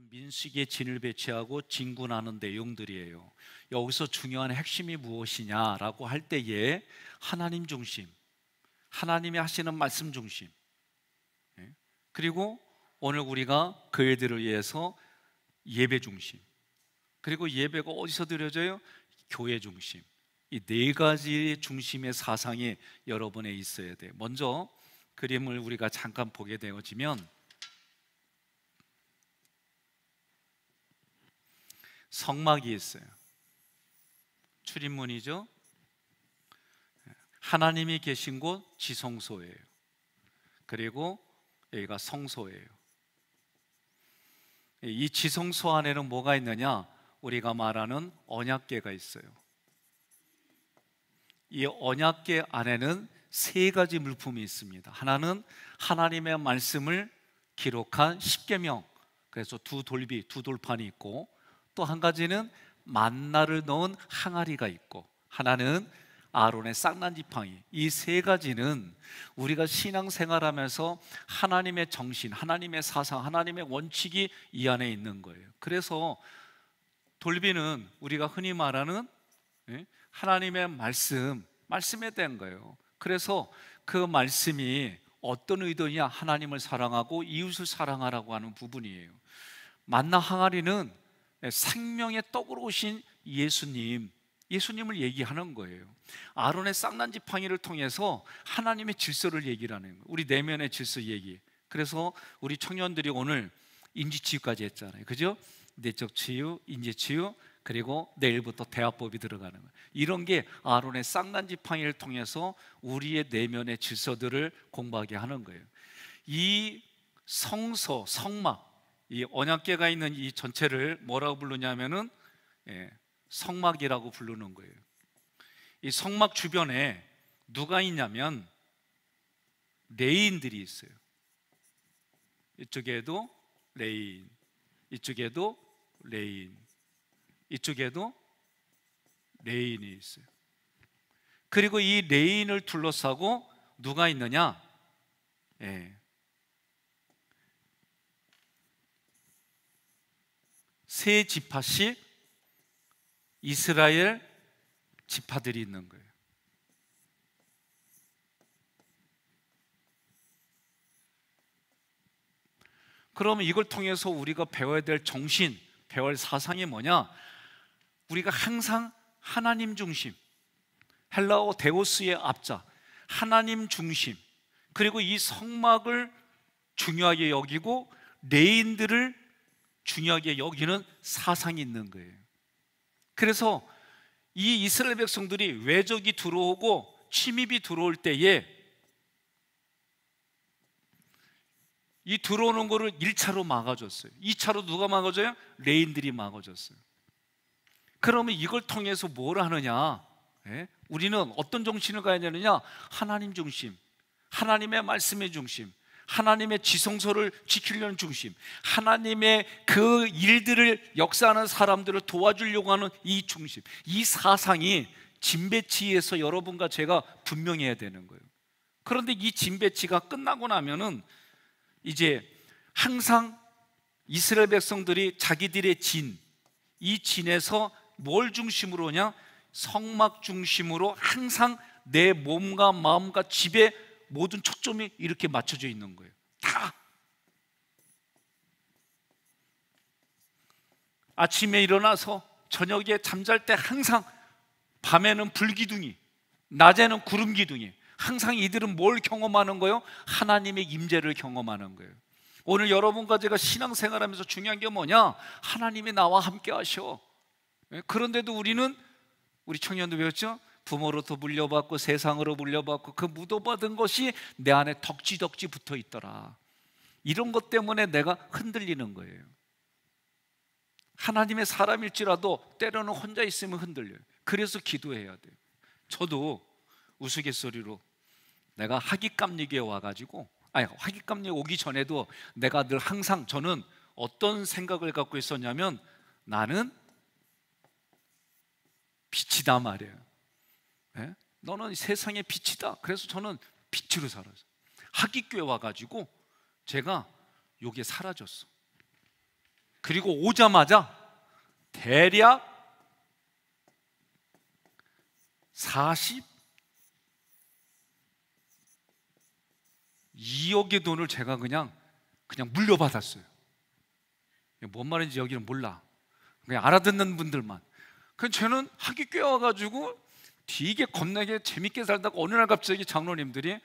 민수기에 진을 배치하고 진군하는 내용들이에요. 여기서 중요한 핵심이 무엇이냐라고 할 때에 하나님 중심, 하나님이 하시는 말씀 중심, 그리고 오늘 우리가 그 애들을 위해서 예배 중심, 그리고 예배가 어디서 드려져요? 교회 중심. 이 네 가지 중심의 사상이 여러분에 있어야 돼요. 먼저 그림을 우리가 잠깐 보게 되어지면 성막이 있어요. 출입문이죠. 하나님이 계신 곳 지성소예요. 그리고 여기가 성소예요. 이 지성소 안에는 뭐가 있느냐? 우리가 말하는 언약궤가 있어요. 이 언약궤 안에는 세 가지 물품이 있습니다. 하나는 하나님의 말씀을 기록한 십계명, 그래서 두 돌비, 두 돌판이 있고, 또 한 가지는 만나를 넣은 항아리가 있고, 하나는 아론의 쌍난지팡이. 이 세 가지는 우리가 신앙생활하면서 하나님의 정신, 하나님의 사상, 하나님의 원칙이 이 안에 있는 거예요. 그래서 돌비는 우리가 흔히 말하는 하나님의 말씀에 대한 거예요. 그래서 그 말씀이 어떤 의도냐? 하나님을 사랑하고 이웃을 사랑하라고 하는 부분이에요. 만나 항아리는 생명의 떡으로 오신 예수님을 얘기하는 거예요. 아론의 쌍난지팡이를 통해서 하나님의 질서를 얘기를 하는 거예요. 우리 내면의 질서 얘기. 그래서 우리 청년들이 오늘 인지치유까지 했잖아요. 그죠? 내적 치유, 인지치유, 그리고 내일부터 대화법이 들어가는 거예요. 이런 게 아론의 쌍난지팡이를 통해서 우리의 내면의 질서들을 공부하게 하는 거예요. 이 성소, 성막, 이 언약궤가 있는 이 전체를 뭐라고 부르냐면은 성막이라고 부르는 거예요. 이 성막 주변에 누가 있냐면 레인들이 있어요. 이쪽에도 레인, 이쪽에도 레인, 이쪽에도 레인이 있어요. 그리고 이 레인을 둘러싸고 누가 있느냐? 세 지파씩 이스라엘 지파들이 있는 거예요. 그러면 이걸 통해서 우리가 배워야 될 정신, 배워야 할 사상이 뭐냐? 우리가 항상 하나님 중심, 헬라어 데오스의 앞자, 하나님 중심, 그리고 이 성막을 중요하게 여기고 레인들을 중요하게 여기는 사상이 있는 거예요. 그래서 이 이스라엘 백성들이 외적이 들어오고 침입이 들어올 때에 이 들어오는 거를 1차로 막아줬어요. 2차로 누가 막아줘요? 레인들이 막아줬어요. 그러면 이걸 통해서 뭘 하느냐? 우리는 어떤 정신을 가야 되느냐? 하나님 중심, 하나님의 말씀의 중심, 하나님의 지성소를 지키려는 중심, 하나님의 그 일들을 역사하는 사람들을 도와주려고 하는 이 중심, 이 사상이 진배치에서 여러분과 제가 분명해야 되는 거예요. 그런데 이 진배치가 끝나고 나면은 이제 항상 이스라엘 백성들이 자기들의 이 진에서 뭘 중심으로 하냐? 성막 중심으로 항상 내 몸과 마음과 집에 모든 초점이 이렇게 맞춰져 있는 거예요. 다 아침에 일어나서 저녁에 잠잘 때 항상 밤에는 불기둥이, 낮에는 구름기둥이, 항상 이들은 뭘 경험하는 거예요? 하나님의 임재를 경험하는 거예요. 오늘 여러분과 제가 신앙생활하면서 중요한 게 뭐냐? 하나님이 나와 함께 하셔. 그런데도 우리 청년도 배웠죠? 부모로부터 물려받고 세상으로 물려받고 그 묻어받은 것이 내 안에 덕지덕지 붙어 있더라. 이런 것 때문에 내가 흔들리는 거예요. 하나님의 사람일지라도 때로는 혼자 있으면 흔들려요. 그래서 기도해야 돼요. 저도 우스갯소리로 내가 하깃감리교에 와가지고, 하깃감리 오기 전에도 내가 늘 항상 저는 어떤 생각을 갖고 있었냐면 나는 빛이다 말이에요. 너는 세상의 빛이다. 그래서 저는 빛으로 살았어요. 하깃교회 와가지고 제가 요게 사라졌어. 그리고 오자마자 대략 42억의 돈을 제가 그냥 물려받았어요. 뭔 말인지 여기는 몰라. 그냥 알아듣는 분들만. 그래서 저는 학교 꿰어가지고 되게 겁나게 재밌게 살다가 어느 날 갑자기 장로님들이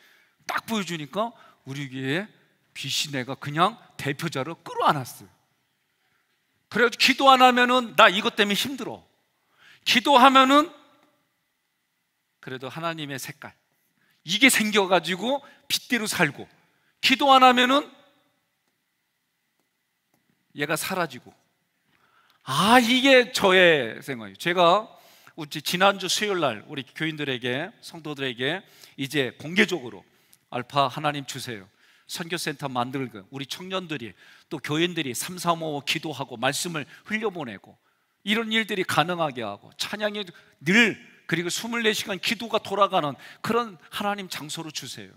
딱 보여주니까 우리 교회에 비시내가 그냥 대표자로 끌어안았어요. 그래가지고 기도 안 하면은 나 이것 때문에 힘들어. 기도하면은 그래도 하나님의 색깔 이게 생겨가지고 빚대로 살고, 기도 안 하면은 얘가 사라지고. 이게 저의 생각이에요. 제가 지난주 수요일 날 우리 교인들에게, 성도들에게 이제 공개적으로 알파 하나님 주세요, 선교센터 만들고 우리 청년들이 또 교인들이 335 기도하고 말씀을 흘려보내고 이런 일들이 가능하게 하고 찬양이 늘, 그리고 24시간 기도가 돌아가는 그런 하나님 장소로 주세요.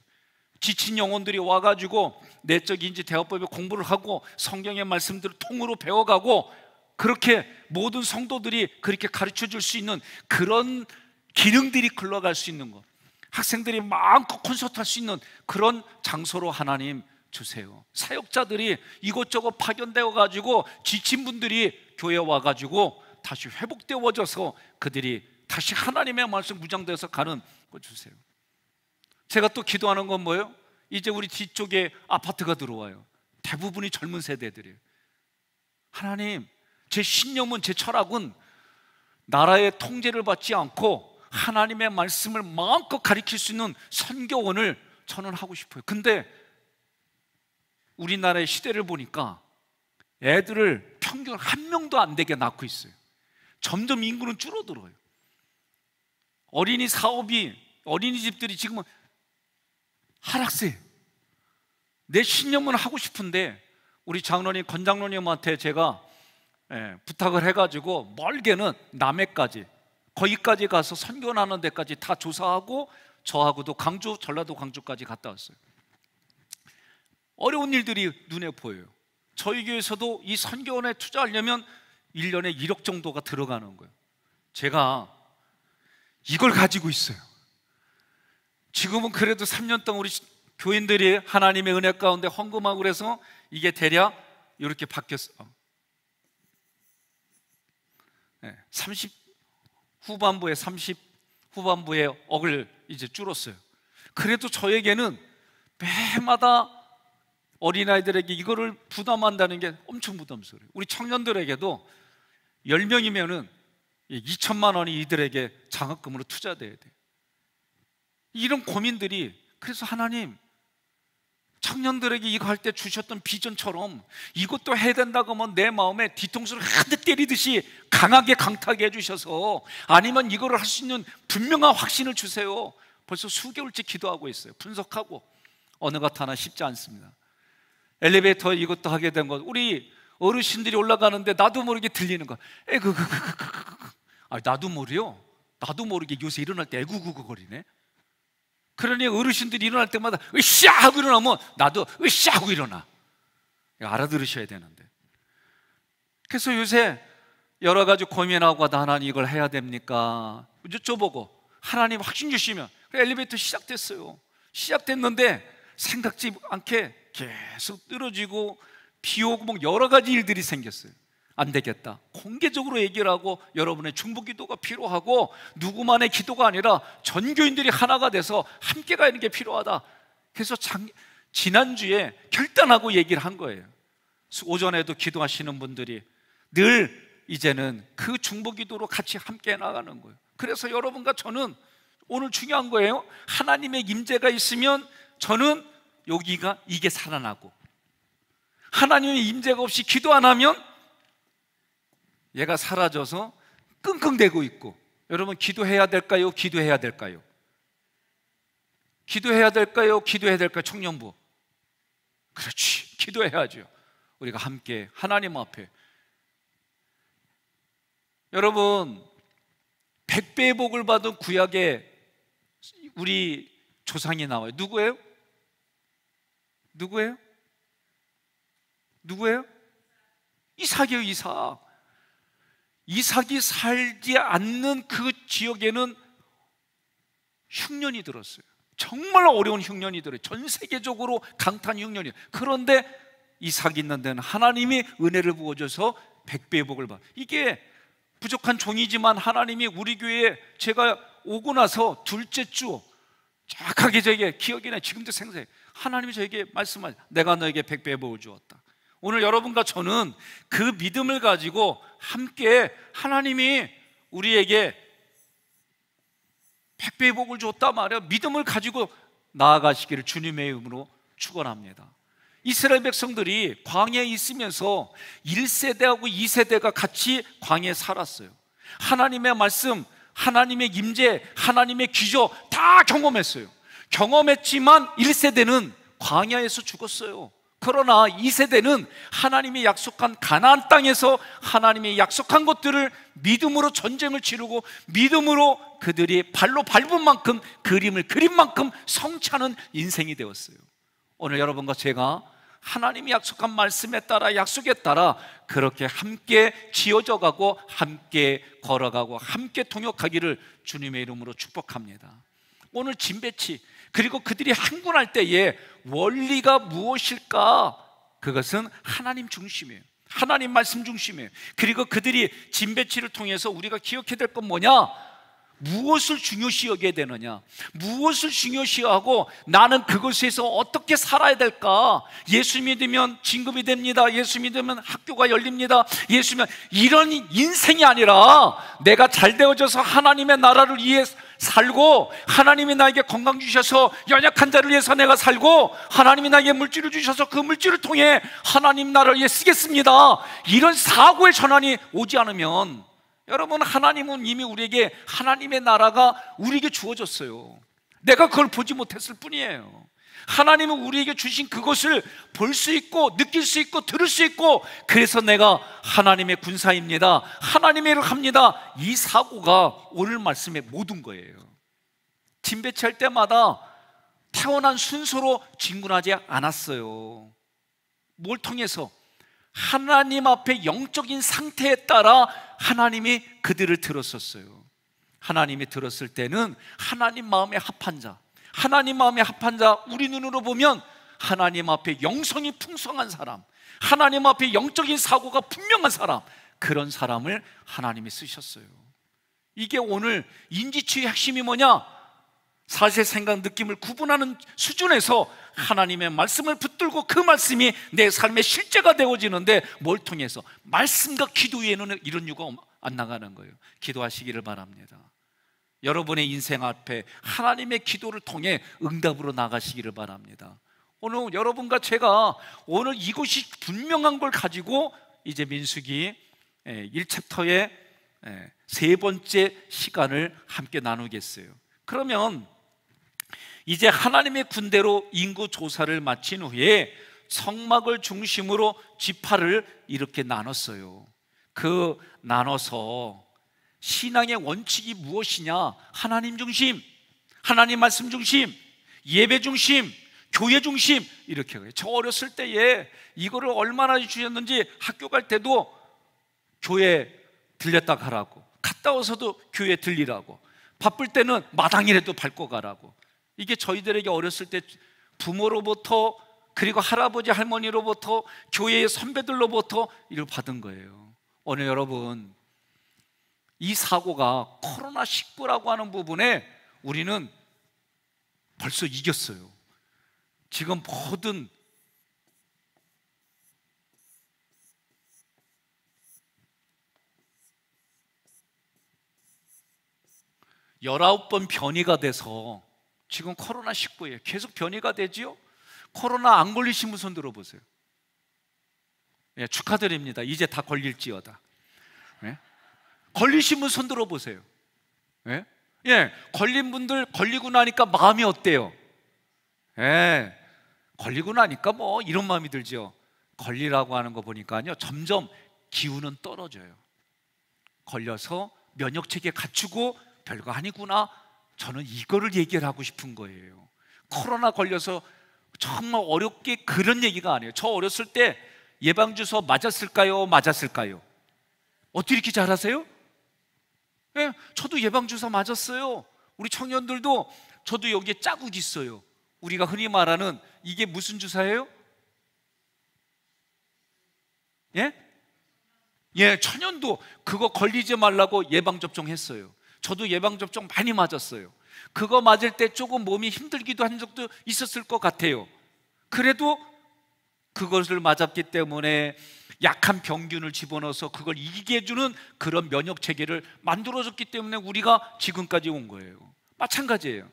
지친 영혼들이 와가지고 내적 인지 대화법에 공부를 하고 성경의 말씀들을 통으로 배워가고, 그렇게 모든 성도들이 그렇게 가르쳐 줄 수 있는 그런 기능들이 흘러갈 수 있는 것, 학생들이 마음껏 콘서트 할 수 있는 그런 장소로 하나님 주세요. 사역자들이 이것저것 파견되어 가지고 지친 분들이 교회에 와가지고 다시 회복되어져서 그들이 다시 하나님의 말씀 무장돼서 가는 거 주세요. 제가 또 기도하는 건 뭐예요? 이제 우리 뒤쪽에 아파트가 들어와요. 대부분이 젊은 세대들이에요. 하나님, 제 신념은, 제 철학은 나라의 통제를 받지 않고 하나님의 말씀을 마음껏 가르칠 수 있는 선교원을 저는 하고 싶어요. 근데 우리나라의 시대를 보니까 애들을 평균 한 명도 안 되게 낳고 있어요. 점점 인구는 줄어들어요. 어린이 사업이, 어린이집들이 지금은 하락세. 내 신념은 하고 싶은데 우리 장로님, 권 장로님한테 제가 부탁을 해가지고 멀게는 남해까지, 거기까지 가서 선교하는 데까지 다 조사하고 저하고도 광주, 전라도 광주까지 갔다 왔어요. 어려운 일들이 눈에 보여요. 저희 교회에서도 이 선교원에 투자하려면 1년에 1억 정도가 들어가는 거예요. 제가 이걸 가지고 있어요. 지금은 그래도 3년 동안 우리 교인들이 하나님의 은혜 가운데 헌금하고 그래서 이게 대략 이렇게 바뀌었어요. 30 후반부에 30 후반부에 억을 이제 줄었어요. 그래도 저에게는 매마다 어린아이들에게 이거를 부담한다는 게 엄청 부담스러워요. 우리 청년들에게도 10명이면은 2천만 원이 이들에게 장학금으로 투자돼야 돼요. 이런 고민들이, 그래서 하나님, 청년들에게 이거 할 때 주셨던 비전처럼 이것도 해야 된다고 하면 내 마음에 뒤통수를 한 대 때리듯이 강하게 강타하게 해주셔서, 아니면 이거를 할 수 있는 분명한 확신을 주세요. 벌써 수개월째 기도하고 있어요. 분석하고. 어느 것 하나 쉽지 않습니다. 엘리베이터 이것도 하게 된 것, 우리 어르신들이 올라가는데 나도 모르게 들리는 거, 나도 모르게 요새 일어날 때 에구구구 거리네. 그러니 어르신들이 일어날 때마다 으쌰 하고 일어나면 나도 으쌰 하고 일어나. 알아들으셔야 되는데. 그래서 요새 여러 가지 고민하고, 하나님 이걸 해야 됩니까? 여쭤보고 하나님 확신 주시면 엘리베이터 시작됐어요. 시작됐는데 생각지 않게 계속 떨어지고 비 오고 뭐 여러 가지 일들이 생겼어요. 안 되겠다, 공개적으로 얘기를 하고 여러분의 중보 기도가 필요하고, 누구만의 기도가 아니라 전교인들이 하나가 돼서 함께 가는 게 필요하다. 그래서 지난주에 결단하고 얘기를 한 거예요. 오전에도 기도하시는 분들이 늘 이제는 그 중보 기도로 같이 함께 나가는 거예요. 그래서 여러분과 저는 오늘 중요한 거예요. 하나님의 임재가 있으면 저는 여기가 이게 살아나고, 하나님의 임재가 없이 기도 안 하면 얘가 사라져서 끙끙대고 있고. 여러분, 기도해야 될까요? 기도해야 될까요? 기도해야 될까요? 기도해야 될까요? 청년부, 그렇지, 기도해야죠. 우리가 함께 하나님 앞에. 여러분, 100배의 복을 받은 구약에 우리 조상이 나와요. 누구예요? 누구예요? 이삭이에요, 이삭. 이삭이 살지 않는 그 지역에는 흉년이 들었어요. 정말 어려운 흉년이 들어요. 전 세계적으로 강탄 흉년이에요. 그런데 이삭이 있는 데는 하나님이 은혜를 부어줘서 100배의 복을 받아. 이게 부족한 종이지만 하나님이 우리 교회에 제가 오고 나서 둘째 주 정확하게 저에게 기억이 나요. 지금도 생생해요. 하나님이 저에게 말씀하죠. 내가 너에게 100배의 복을 주었다. 오늘 여러분과 저는 그 믿음을 가지고 함께 하나님이 우리에게 100배의 복을 줬다 말이야. 믿음을 가지고 나아가시기를 주님의 이름으로 축원합니다. 이스라엘 백성들이 광야에 있으면서 1세대하고 2세대가 같이 광야에 살았어요. 하나님의 말씀, 하나님의 임재, 하나님의 기적 다 경험했어요. 경험했지만 1세대는 광야에서 죽었어요. 그러나 2세대는 하나님이 약속한 가나안 땅에서 하나님이 약속한 것들을 믿음으로 전쟁을 치르고 믿음으로 그들이 발로 밟은 만큼 그림을 그린 만큼 성취하는 인생이 되었어요. 오늘 여러분과 제가 하나님이 약속한 말씀에 따라 약속에 따라 그렇게 함께 지어져 가고 함께 걸어가고 함께 동역하기를 주님의 이름으로 축복합니다. 오늘 진배치 그리고 그들이 항군할 때에 원리가 무엇일까? 그것은 하나님 중심이에요. 하나님 말씀 중심이에요. 그리고 그들이 진배치를 통해서 우리가 기억해야 될 건 뭐냐? 무엇을 중요시 여겨야 되느냐? 무엇을 중요시 하고 나는 그것에서 어떻게 살아야 될까? 예수 믿으면 진급이 됩니다. 예수 믿으면 학교가 열립니다. 예수 믿으면 이런 인생이 아니라 내가 잘 되어져서 하나님의 나라를 위해 살고 하나님이 나에게 건강 주셔서 연약한 자를 위해서 내가 살고 하나님이 나에게 물질을 주셔서 그 물질을 통해 하나님 나라를 위해 쓰겠습니다. 이런 사고의 전환이 오지 않으면 여러분, 하나님은 이미 우리에게 하나님의 나라가 우리에게 주어졌어요. 내가 그걸 보지 못했을 뿐이에요. 하나님은 우리에게 주신 그것을 볼 수 있고 느낄 수 있고 들을 수 있고, 그래서 내가 하나님의 군사입니다, 하나님의 일을 합니다, 이 사고가 오늘 말씀의 모든 거예요. 진배치할 때마다 태어난 순서로 진군하지 않았어요. 뭘 통해서? 하나님 앞에 영적인 상태에 따라 하나님이 그들을 들었었어요. 하나님이 들었을 때는 하나님 마음에 합한 자, 하나님 마음에 합한 자, 우리 눈으로 보면 하나님 앞에 영성이 풍성한 사람, 하나님 앞에 영적인 사고가 분명한 사람, 그런 사람을 하나님이 쓰셨어요. 이게 오늘 인지치유의 핵심이 뭐냐? 사실, 생각, 느낌을 구분하는 수준에서 하나님의 말씀을 붙들고 그 말씀이 내 삶의 실제가 되어지는데, 뭘 통해서? 말씀과 기도 외에는 이런 이유가 안 나가는 거예요. 기도하시기를 바랍니다. 여러분의 인생 앞에 하나님의 기도를 통해 응답으로 나가시기를 바랍니다. 오늘 여러분과 제가 오늘 이것이 분명한 걸 가지고 이제 민수기 1챕터의 세 번째 시간을 함께 나누겠어요. 그러면 이제 하나님의 군대로 인구 조사를 마친 후에 성막을 중심으로 지파를 이렇게 나눴어요. 그 나눠서 신앙의 원칙이 무엇이냐? 하나님 중심, 하나님 말씀 중심, 예배 중심, 교회 중심, 이렇게 해요. 저 어렸을 때에 이거를 얼마나 주셨는지 학교 갈 때도 교회 들렸다 가라고, 갔다 와서도 교회 들리라고, 바쁠 때는 마당이라도 밟고 가라고. 이게 저희들에게 어렸을 때 부모로부터, 그리고 할아버지 할머니로부터, 교회의 선배들로부터 이걸 받은 거예요. 오늘 여러분, 이 사고가 코로나19라고 하는 부분에 우리는 벌써 이겼어요. 지금 모든 열아홉 번 변이가 돼서 지금 코로나19예요. 계속 변이가 되지요? 코로나 안 걸리신 분 손 들어보세요. 예, 축하드립니다. 이제 다 걸릴지어다. 예? 걸리신 분 손 들어보세요. 예? 예, 걸린 분들 걸리고 나니까 마음이 어때요? 예, 걸리고 나니까 뭐 이런 마음이 들죠. 걸리라고 하는 거 보니까요, 점점 기운은 떨어져요. 걸려서 면역체계 갖추고 별거 아니구나. 저는 이거를 얘기를 하고 싶은 거예요. 코로나 걸려서 정말 어렵게 그런 얘기가 아니에요. 저 어렸을 때 예방주사 맞았을까요? 맞았을까요? 어떻게 이렇게 잘하세요? 예, 저도 예방주사 맞았어요. 우리 청년들도 저도 여기에 자국 있어요. 우리가 흔히 말하는 이게 무슨 주사예요? 예? 예, 천연도 그거 걸리지 말라고 예방접종 했어요. 저도 예방접종 많이 맞았어요. 그거 맞을 때 조금 몸이 힘들기도 한 적도 있었을 것 같아요. 그래도 그것을 맞았기 때문에 약한 병균을 집어넣어서 그걸 이기게 해주는 그런 면역 체계를 만들어줬기 때문에 우리가 지금까지 온 거예요. 마찬가지예요.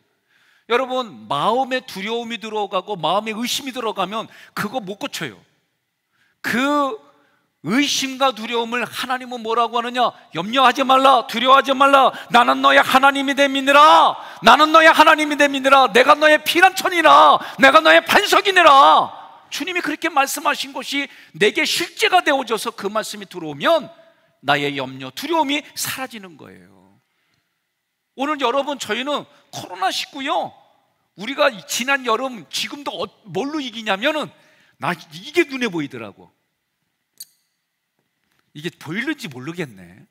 여러분, 마음에 두려움이 들어가고 마음에 의심이 들어가면 그거 못 고쳐요. 그 의심과 두려움을 하나님은 뭐라고 하느냐? 염려하지 말라, 두려워하지 말라. 나는 너의 하나님이 됨이니라. 나는 너의 하나님이 됨이니라. 내가 너의 피난처니라. 내가 너의 반석이니라. 주님이 그렇게 말씀하신 것이 내게 실제가 되어져서 그 말씀이 들어오면 나의 염려, 두려움이 사라지는 거예요. 오늘 여러분, 저희는 코로나19요, 우리가 지난 여름 지금도 뭘로 이기냐면은 나 이게 눈에 보이더라고. 이게 보일는지 모르겠네.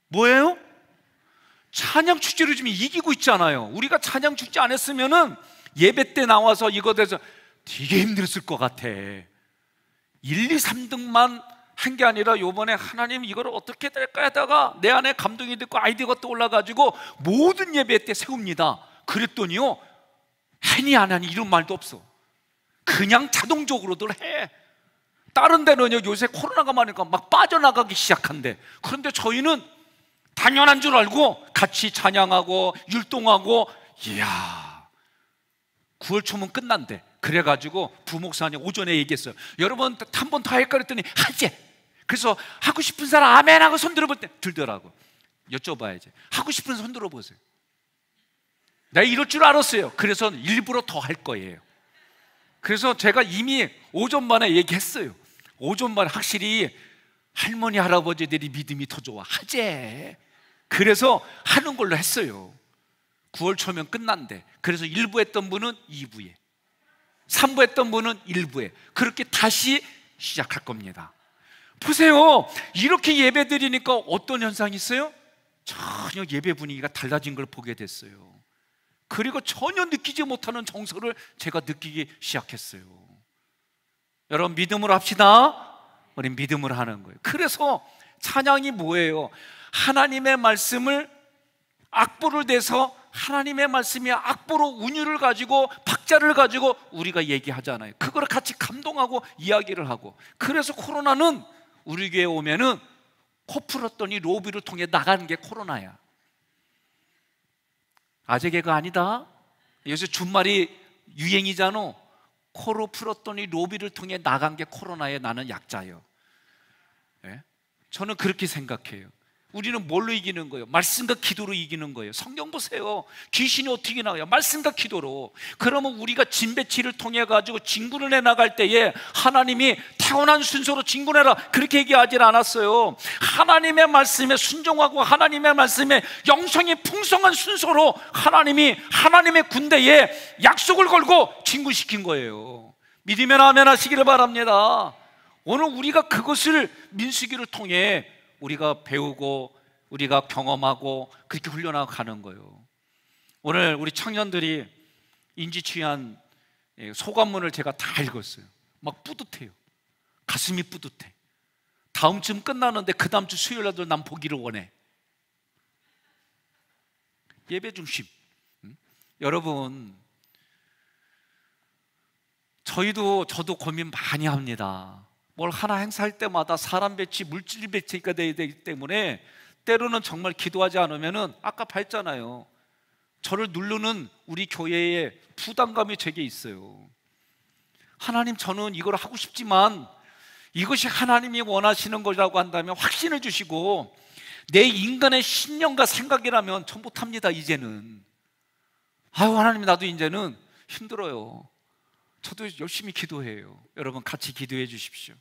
뭐예요? 찬양 축제로 지금 이기고 있잖아요. 우리가 찬양 축제 안 했으면은 예배 때 나와서 이거 돼서 되게 힘들었을 것 같아. 1, 2, 3등만 한 게 아니라 요번에 하나님 이거를 어떻게 될까 하다가 내 안에 감동이 됐고 아이디어가 떠올라가지고 모든 예배 때 세웁니다. 그랬더니요, 했니 안 하니 이런 말도 없어. 그냥 자동적으로들 해. 다른 데는요, 요새 코로나가 많으니까 막 빠져나가기 시작한대. 그런데 저희는 당연한 줄 알고 같이 찬양하고 율동하고, 이야, 9월 초면 끝난대. 그래가지고 부목사님 오전에 얘기했어요. 여러분 한 번 더 할까 그랬더니 하지. 그래서 하고 싶은 사람 아멘 하고 손 들어볼 때 들더라고. 여쭤봐야지. 하고 싶은 손 들어보세요. 내가 이럴 줄 알았어요. 그래서 일부러 더 할 거예요. 그래서 제가 이미 오전 반에 얘기했어요. 오전 반에 확실히 할머니 할아버지들이 믿음이 더 좋아 하재. 그래서 하는 걸로 했어요. 9월 초면 끝난대. 그래서 1부 했던 분은 2부에, 3부 했던 분은 1부에, 그렇게 다시 시작할 겁니다. 보세요. 이렇게 예배 드리니까 어떤 현상이 있어요? 전혀 예배 분위기가 달라진 걸 보게 됐어요. 그리고 전혀 느끼지 못하는 정서를 제가 느끼기 시작했어요. 여러분, 믿음으로 합시다. 우리 믿음으로 하는 거예요. 그래서 찬양이 뭐예요? 하나님의 말씀을 악보를 대서 하나님의 말씀이 악보로 운율을 가지고 박자를 가지고 우리가 얘기하잖아요. 그걸 같이 감동하고 이야기를 하고. 그래서 코로나는 우리 교회에 오면은 코 풀었더니 로비를 통해 나가는 게 코로나야. 아재 개그 아니다. 요새 준말이 유행이잖아. 코로 풀었더니 로비를 통해 나간 게 코로나에 나는 약자예요. 예? 저는 그렇게 생각해요. 우리는 뭘로 이기는 거예요? 말씀과 기도로 이기는 거예요. 성경 보세요. 귀신이 어떻게 나와요? 말씀과 기도로. 그러면 우리가 진배치를 통해 가지고 진군을 해나갈 때에 하나님이 타고난 순서로 진군해라 그렇게 얘기하지 않았어요. 하나님의 말씀에 순종하고 하나님의 말씀에 영성이 풍성한 순서로 하나님이 하나님의 군대에 약속을 걸고 진군시킨 거예요. 믿으면 아멘 하시기를 바랍니다. 오늘 우리가 그것을 민수기를 통해 우리가 배우고 우리가 경험하고 그렇게 훈련하고 가는 거예요. 오늘 우리 청년들이 인지취한 소감문을 제가 다 읽었어요. 막 뿌듯해요. 가슴이 뿌듯해. 다음 주 끝나는데 그 다음 주 수요일날도 난 보기를 원해. 예배 중심. 여러분, 저도 고민 많이 합니다. 뭘 하나 행사할 때마다 사람 배치, 물질 배치가 돼야 되기 때문에 때로는 정말 기도하지 않으면은 아까 봤잖아요. 저를 누르는 우리 교회의 부담감이 제게 있어요. 하나님, 저는 이걸 하고 싶지만 이것이 하나님이 원하시는 거라고 한다면 확신을 주시고, 내 인간의 신념과 생각이라면 전 못합니다. 이제는 아유 하나님, 나도 이제는 힘들어요. 저도 열심히 기도해요. 여러분 같이 기도해 주십시오.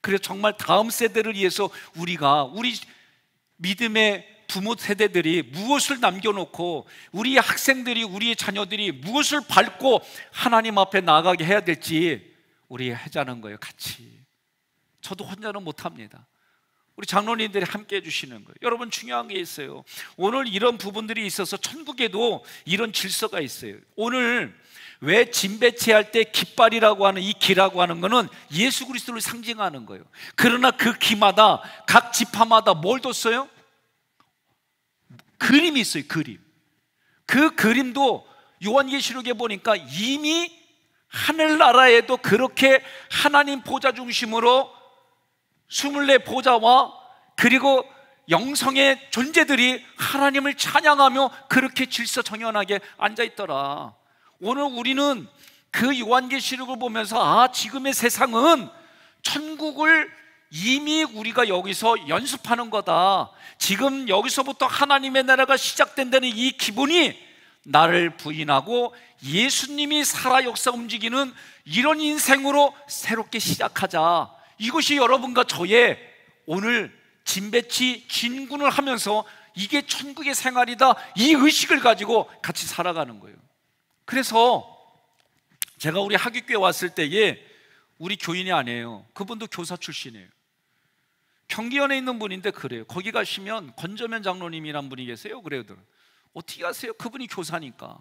그래서 정말 다음 세대를 위해서 우리 믿음의 부모 세대들이 무엇을 남겨놓고 우리 학생들이, 우리 자녀들이 무엇을 밟고 하나님 앞에 나아가게 해야 될지 우리 하자는 거예요. 같이. 저도 혼자는 못합니다. 우리 장로님들이 함께 해주시는 거예요. 여러분, 중요한 게 있어요. 오늘 이런 부분들이 있어서 천국에도 이런 질서가 있어요. 오늘 왜 진배치할 때 깃발이라고 하는 이 기라고 하는 거는 예수 그리스도를 상징하는 거예요. 그러나 그 기마다, 각 지파마다 뭘 뒀어요? 그림이 있어요. 그림. 그 그림도 요한계시록에 보니까 이미 하늘나라에도 그렇게 하나님 보좌 중심으로 24 보좌와 그리고 영성의 존재들이 하나님을 찬양하며 그렇게 질서정연하게 앉아있더라. 오늘 우리는 그 요한계시록을 보면서 지금의 세상은 천국을 이미 우리가 여기서 연습하는 거다. 지금 여기서부터 하나님의 나라가 시작된다는 이 기분이 나를 부인하고 예수님이 살아 역사 움직이는 이런 인생으로 새롭게 시작하자. 이것이 여러분과 저의 오늘 진배치 진군을 하면서 이게 천국의 생활이다, 이 의식을 가지고 같이 살아가는 거예요. 그래서 제가 우리 하기교회 왔을 때에 우리 교인이 아니에요. 그분도 교사 출신이에요. 경기현에 있는 분인데 그래요. 거기 가시면 권저면 장로님이란 분이 계세요. 그래도 어떻게 아세요? 그분이 교사니까.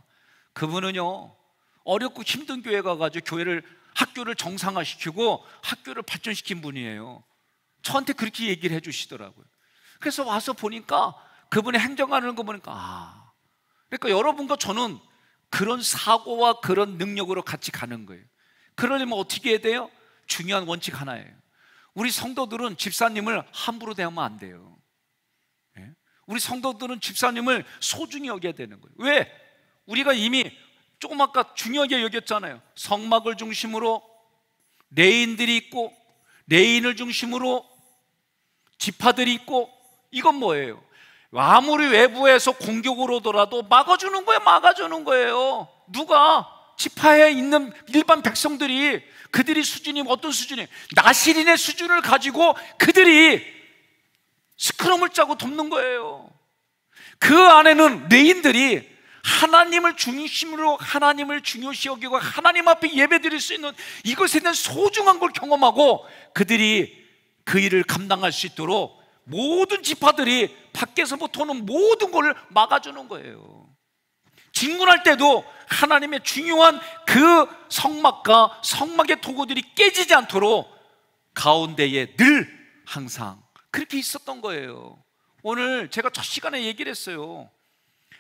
그분은요, 어렵고 힘든 교회 가가지고 교회를, 학교를 정상화시키고 학교를 발전시킨 분이에요. 저한테 그렇게 얘기를 해주시더라고요. 그래서 와서 보니까 그분이 행정하는 거 보니까 그러니까 여러분과 저는 그런 사고와 그런 능력으로 같이 가는 거예요. 그러려면 어떻게 해야 돼요? 중요한 원칙 하나예요. 우리 성도들은 집사님을 함부로 대하면 안 돼요. 우리 성도들은 집사님을 소중히 여겨야 되는 거예요. 왜? 우리가 이미 조금 아까 중요하게 여겼잖아요. 성막을 중심으로 레인들이 있고, 레인을 중심으로 지파들이 있고, 이건 뭐예요? 아무리 외부에서 공격으로 오더라도 막아주는 거예요. 막아주는 거예요. 누가? 지파에 있는 일반 백성들이, 그들이 수준이 어떤 수준이에요? 나시린의 수준을 가지고 그들이 스크럼을 짜고 돕는 거예요. 그 안에는 레인들이 하나님을 중심으로, 하나님을 중요시 여기고 하나님 앞에 예배드릴 수 있는 이것에 대한 소중한 걸 경험하고 그들이 그 일을 감당할 수 있도록 모든 지파들이 밖에서부터 오는 모든 걸 막아주는 거예요. 진군할 때도 하나님의 중요한 그 성막과 성막의 도구들이 깨지지 않도록 가운데에 늘 항상 그렇게 있었던 거예요. 오늘 제가 첫 시간에 얘기를 했어요.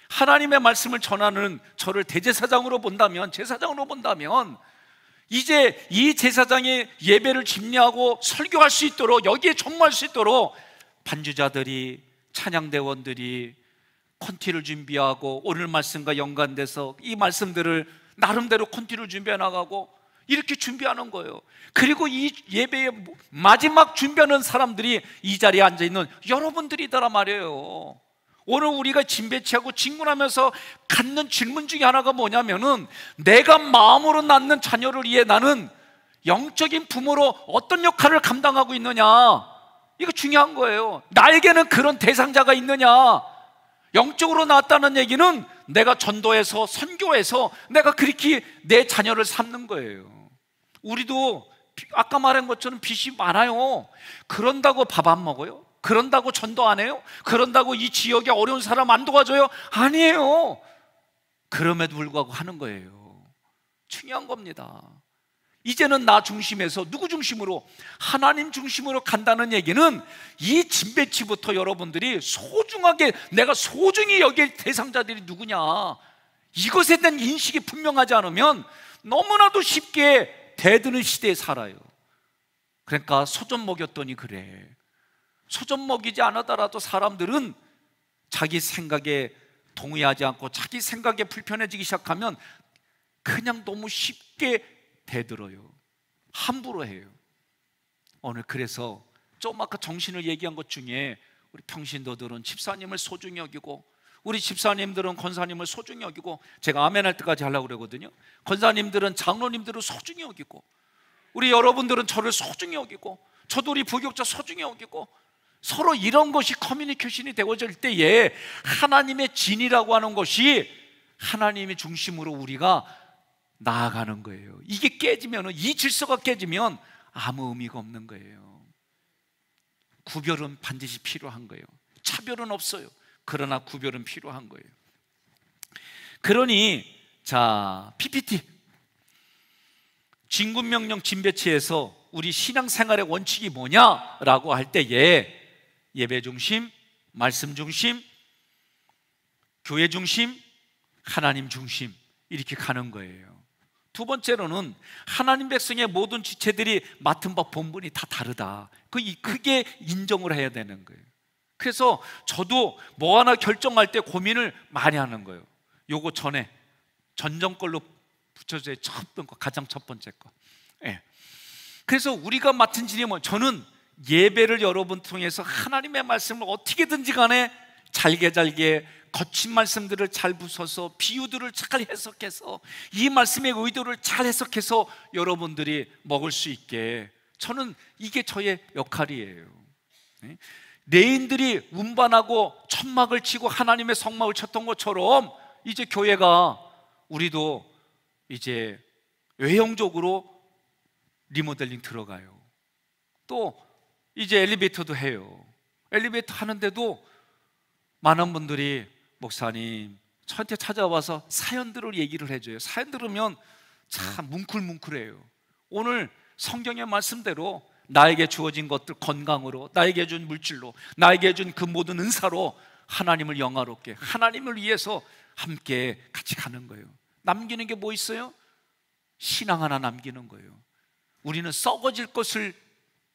하나님의 말씀을 전하는 저를 대제사장으로 본다면, 제사장으로 본다면 이제 이 제사장의 예배를 집례하고 설교할 수 있도록, 여기에 전무할 수 있도록 반주자들이, 찬양대원들이 콘티를 준비하고 오늘 말씀과 연관돼서 이 말씀들을 나름대로 콘티를 준비해 나가고 이렇게 준비하는 거예요. 그리고 이 예배의 마지막 준비하는 사람들이 이 자리에 앉아있는 여러분들이더라 말이에요. 오늘 우리가 진배치하고 진군하면서 갖는 질문 중에 하나가 뭐냐면은, 내가 마음으로 낳는 자녀를 위해 나는 영적인 부모로 어떤 역할을 감당하고 있느냐, 이거 중요한 거예요. 나에게는 그런 대상자가 있느냐. 영적으로 낳았다는 얘기는 내가 전도해서 선교해서 내가 그렇게 내 자녀를 삼는 거예요. 우리도 아까 말한 것처럼 빚이 많아요. 그런다고 밥 안 먹어요? 그런다고 전도 안 해요? 그런다고 이 지역에 어려운 사람 안 도와줘요? 아니에요. 그럼에도 불구하고 하는 거예요. 중요한 겁니다. 이제는 나 중심에서 누구 중심으로? 하나님 중심으로 간다는 얘기는 이 진배치부터 여러분들이 소중하게, 내가 소중히 여길 대상자들이 누구냐, 이것에 대한 인식이 분명하지 않으면 너무나도 쉽게 대드는 시대에 살아요. 그러니까 소좀 먹였더니 그래. 소좀 먹이지 않았더라도 사람들은 자기 생각에 동의하지 않고 자기 생각에 불편해지기 시작하면 그냥 너무 쉽게 대들어요. 함부로 해요. 오늘 그래서 좀 아까 정신을 얘기한 것 중에 우리 평신도들은 집사님을 소중히 여기고, 우리 집사님들은 권사님을 소중히 여기고, 제가 아멘 할 때까지 하려고 그러거든요. 권사님들은 장로님들을 소중히 여기고, 우리 여러분들은 저를 소중히 여기고, 저도 우리 부교육자 소중히 여기고, 서로 이런 것이 커뮤니케이션이 되어질 때에 하나님의 진이라고 하는 것이 하나님의 중심으로 우리가 나아가는 거예요. 이게 깨지면, 이 질서가 깨지면 아무 의미가 없는 거예요. 구별은 반드시 필요한 거예요. 차별은 없어요. 그러나 구별은 필요한 거예요. 그러니 자, PPT 진군명령 진배치에서 우리 신앙생활의 원칙이 뭐냐라고 할 때에 예배 중심, 말씀 중심, 교회 중심, 하나님 중심 이렇게 가는 거예요. 두 번째로는 하나님 백성의 모든 지체들이 맡은 바 본분이 다 다르다. 그게 인정을 해야 되는 거예요. 그래서 저도 뭐 하나 결정할 때 고민을 많이 하는 거예요. 요거 전에 전정 걸로 붙여줘야 가장 첫 번째 거. 예. 그래서 우리가 맡은 일이 뭐, 저는 예배를 여러분 통해서 하나님의 말씀을 어떻게든지 간에 잘게 거친 말씀들을 잘 부숴서 비유들을 잘 해석해서 이 말씀의 의도를 잘 해석해서 여러분들이 먹을 수 있게, 저는 이게 저의 역할이에요. 레인들이 운반하고 천막을 치고 하나님의 성막을 쳤던 것처럼 이제 교회가, 우리도 이제 외형적으로 리모델링 들어가요. 또 이제 엘리베이터도 해요. 엘리베이터 하는데도 많은 분들이 목사님 저한테 찾아와서 사연들을 얘기를 해줘요. 사연 들으면 참 뭉클뭉클해요. 오늘 성경의 말씀대로 나에게 주어진 것들, 건강으로, 나에게 준 물질로, 나에게 준 그 모든 은사로 하나님을 영화롭게, 하나님을 위해서 함께 같이 가는 거예요. 남기는 게 뭐 있어요? 신앙 하나 남기는 거예요. 우리는 썩어질 것을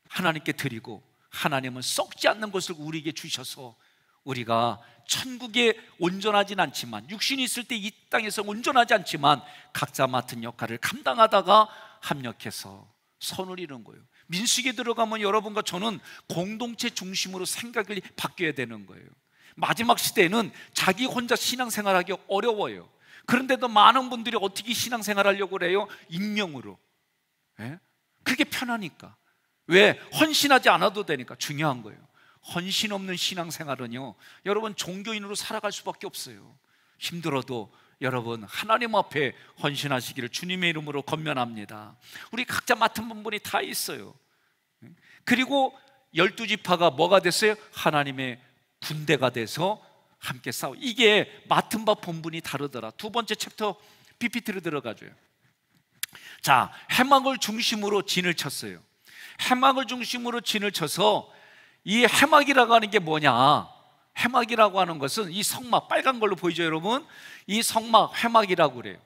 하나님께 드리고 하나님은 썩지 않는 것을 우리에게 주셔서 우리가 천국에 온전하진 않지만, 육신이 있을 때 이 땅에서 온전하지 않지만 각자 맡은 역할을 감당하다가 합력해서 선을 이룬 거예요. 민수기에 들어가면 여러분과 저는 공동체 중심으로 생각이 바뀌어야 되는 거예요. 마지막 시대에는 자기 혼자 신앙생활하기 어려워요. 그런데도 많은 분들이 어떻게 신앙생활하려고 그래요? 익명으로. 예? 그게 편하니까. 왜? 헌신하지 않아도 되니까. 중요한 거예요. 헌신 없는 신앙생활은요, 여러분 종교인으로 살아갈 수밖에 없어요. 힘들어도 여러분 하나님 앞에 헌신하시기를 주님의 이름으로 권면합니다. 우리 각자 맡은 본분이 다 있어요. 그리고 12지파가 뭐가 됐어요? 하나님의 군대가 돼서 함께 싸워. 이게 맡은 바 본분이 다르더라. 두 번째 챕터 PPT로 들어가줘요. 자, 해막을 중심으로 진을 쳤어요. 해막을 중심으로 진을 쳐서, 이 해막이라고 하는 게 뭐냐? 해막이라고 하는 것은 이 성막, 빨간 걸로 보이죠 여러분? 이 성막 해막이라고 그래요.